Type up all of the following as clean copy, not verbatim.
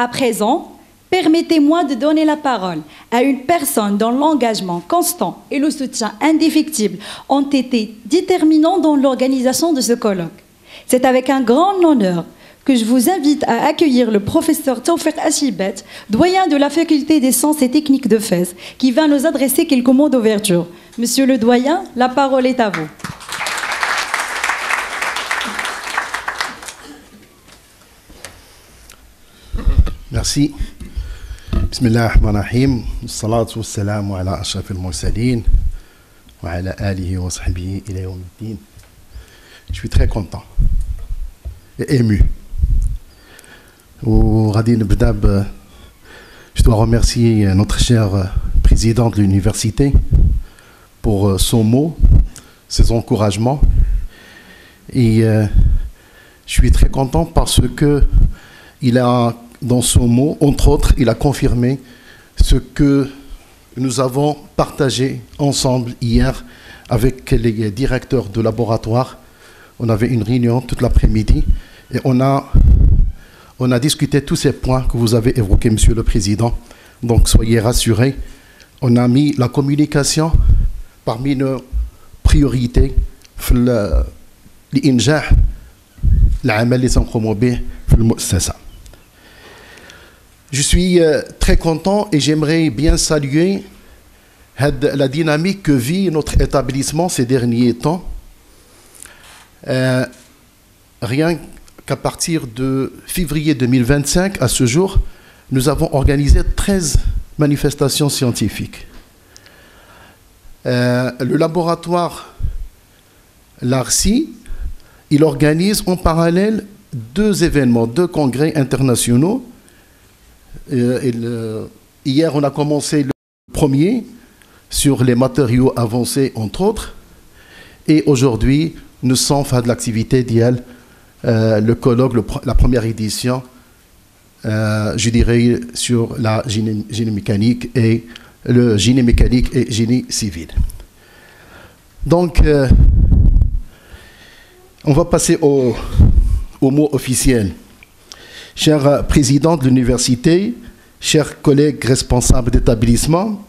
À présent, permettez-moi de donner la parole à une personne dont l'engagement constant et le soutien indéfectible ont été déterminants dans l'organisation de ce colloque. C'est avec un grand honneur que je vous invite à accueillir le professeur Tawfiq Achibet, doyen de la faculté des sciences et techniques de Fès, qui va nous adresser quelques mots d'ouverture. Monsieur le doyen, la parole est à vous. Merci. Bismillah ar-Rahman ar-Rahim. Salatu wassalamu ala ashraf al-mursalin wa ala alihi wa sahbihi ila yawm al-din. Je suis très content et ému. Radine Bdab, je dois remercier notre cher président de l'université pour son mot, ses encouragements. Et je suis très content parce que il a, dans son mot, entre autres, il a confirmé ce que nous avons partagé ensemble hier avec les directeurs de laboratoire. On avait une réunion toute l'après-midi et on a discuté tous ces points que vous avez évoqués, Monsieur le Président. Donc, soyez rassurés. On a mis la communication parmi nos priorités. Je suis très content et j'aimerais bien saluer la dynamique que vit notre établissement ces derniers temps. Rien qu'à partir de février 2025, à ce jour, nous avons organisé 13 manifestations scientifiques. Le laboratoire l'ARCI, il organise en parallèle 2 événements, 2 congrès internationaux. Hier, on a commencé le premier sur les matériaux avancés, entre autres. Et aujourd'hui, nous sommes fin de l'activité d'IEL, le colloque, la première édition, je dirais, sur la génie mécanique et le génie mécanique et génie civil. Donc, on va passer au mot officiel. Cher président de l'université, chers collègues responsables d'établissement,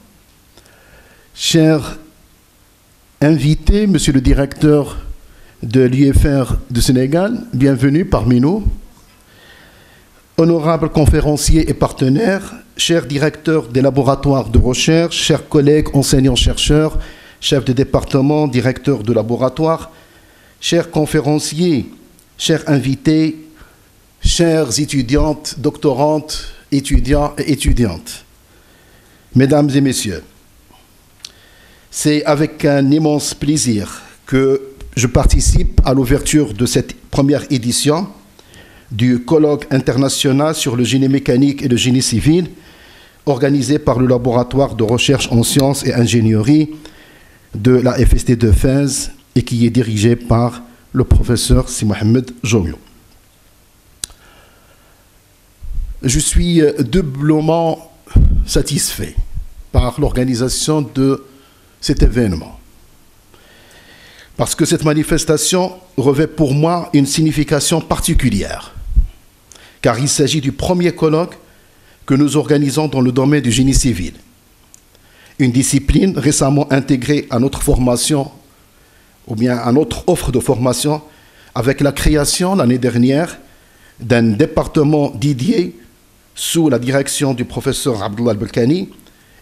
chers invités, monsieur le directeur de l'UFR du Sénégal, bienvenue parmi nous. Honorables conférenciers et partenaires, chers directeurs des laboratoires de recherche, chers collègues enseignants-chercheurs, chefs de département, directeurs de laboratoire, chers conférenciers, chers invités, chères étudiantes, doctorantes, étudiants et étudiantes, mesdames et messieurs, c'est avec un immense plaisir que je participe à l'ouverture de cette première édition du colloque international sur le génie mécanique et le génie civil, organisé par le laboratoire de recherche en sciences et ingénierie de la FST de Fès et qui est dirigé par le professeur Si Mohamed Jomio. Je suis doublement satisfait par l'organisation de cet événement. Parce que cette manifestation revêt pour moi une signification particulière. Car il s'agit du premier colloque que nous organisons dans le domaine du génie civil. Une discipline récemment intégrée à notre formation, ou bien à notre offre de formation, avec la création l'année dernière d'un département dédié sous la direction du professeur Abdullah Al-Balkani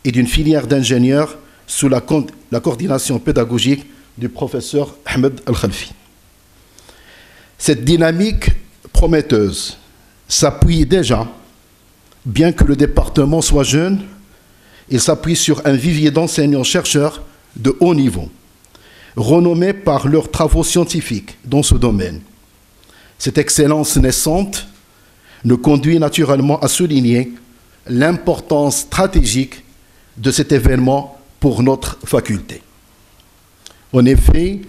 et d'une filière d'ingénieurs sous la coordination pédagogique du professeur Ahmed Al-Khalfi. Cette dynamique prometteuse s'appuie déjà, bien que le département soit jeune, il s'appuie sur un vivier d'enseignants-chercheurs de haut niveau, renommés par leurs travaux scientifiques dans ce domaine. Cette excellence naissante nous conduit naturellement à souligner l'importance stratégique de cet événement pour notre faculté. En effet,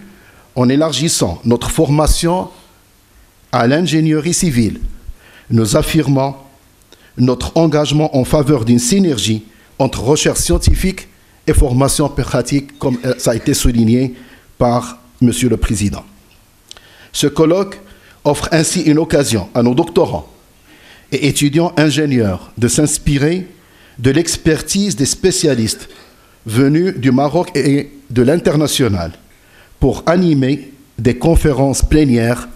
en élargissant notre formation à l'ingénierie civile, nous affirmons notre engagement en faveur d'une synergie entre recherche scientifique et formation pratique, comme ça a été souligné par Monsieur le Président. Ce colloque offre ainsi une occasion à nos doctorants et étudiants ingénieurs de s'inspirer de l'expertise des spécialistes venus du Maroc et de l'international pour animer des conférences plénières,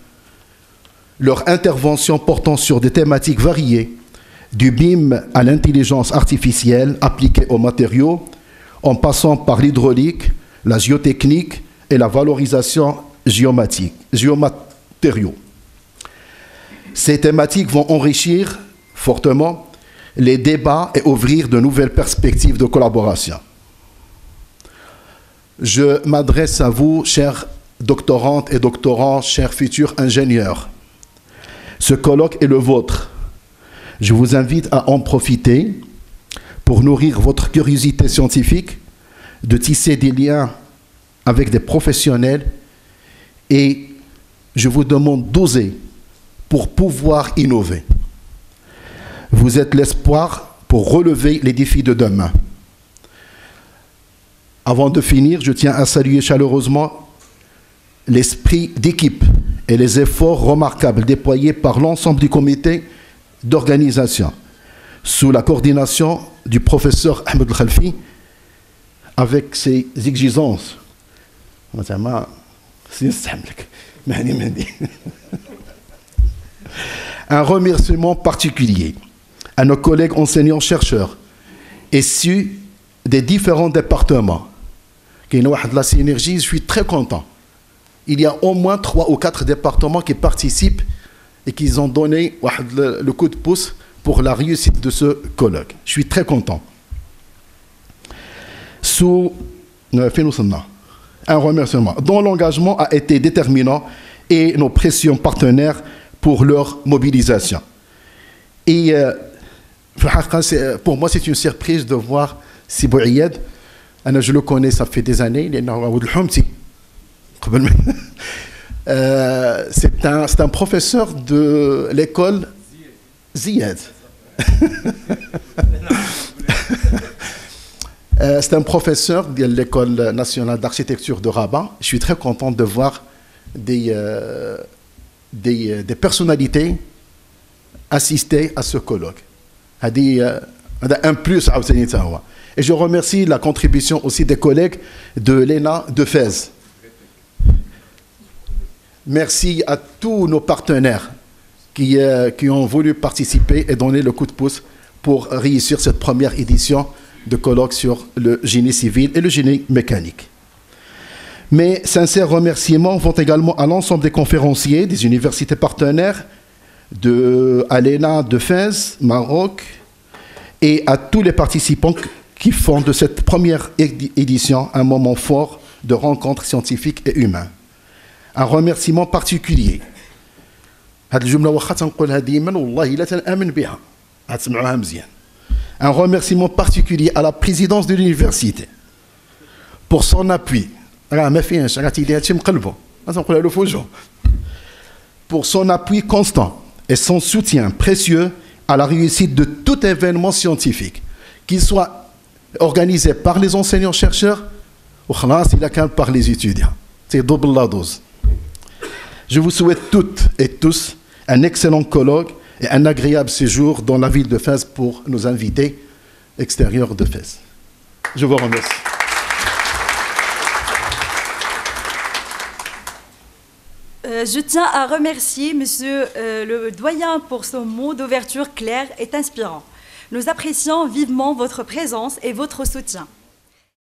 leurs interventions portant sur des thématiques variées, du BIM à l'intelligence artificielle appliquée aux matériaux, en passant par l'hydraulique, la géotechnique et la valorisation géomatériaux. Ces thématiques vont enrichir fortement les débats et ouvrir de nouvelles perspectives de collaboration. Je m'adresse à vous, chers doctorantes et doctorants, chers futurs ingénieurs. Ce colloque est le vôtre. Je vous invite à en profiter pour nourrir votre curiosité scientifique, de tisser des liens avec des professionnels, et je vous demande d'oser pour pouvoir innover. Vous êtes l'espoir pour relever les défis de demain. Avant de finir, je tiens à saluer chaleureusement l'esprit d'équipe et les efforts remarquables déployés par l'ensemble du comité d'organisation, sous la coordination du professeur Ahmed Khalfi, avec ses exigences. Un remerciement particulier à nos collègues enseignants-chercheurs issus des différents départements. Qui ont de la synergie, je suis très content. Il y a au moins 3 ou 4 départements qui participent et qui ont donné le coup de pouce pour la réussite de ce colloque. Je suis très content. Un remerciement dont l'engagement a été déterminant et nos précieux partenaires pour leur mobilisation. Et pour moi, c'est une surprise de voir Sibou Iyad. Je le connais, ça fait des années. C'est un professeur de l'école Ziyad. C'est un professeur de l'école nationale d'architecture de Rabat. Je suis très content de voir des personnalités assister à ce colloque. Un plus. Et je remercie la contribution aussi des collègues de l'ENA de Fès. Merci à tous nos partenaires qui ont voulu participer et donner le coup de pouce pour réussir cette première édition de colloque sur le génie civil et le génie mécanique. Mes sincères remerciements vont également à l'ensemble des conférenciers, des universités partenaires, à l'ENA de Fès, Maroc, et à tous les participants qui font de cette première édition un moment fort de rencontres scientifiques et humaines. Un remerciement particulier. Un remerciement particulier à la présidence de l'université pour son appui. Pour son appui constant et son soutien précieux à la réussite de tout événement scientifique, qu'il soit organisé par les enseignants-chercheurs ou par les étudiants. C'est double la dose. Je vous souhaite toutes et tous un excellent colloque et un agréable séjour dans la ville de Fès pour nos invités extérieurs de Fès. Je vous remercie. Je tiens à remercier Monsieur le doyen pour son mot d'ouverture clair et inspirant. Nous apprécions vivement votre présence et votre soutien.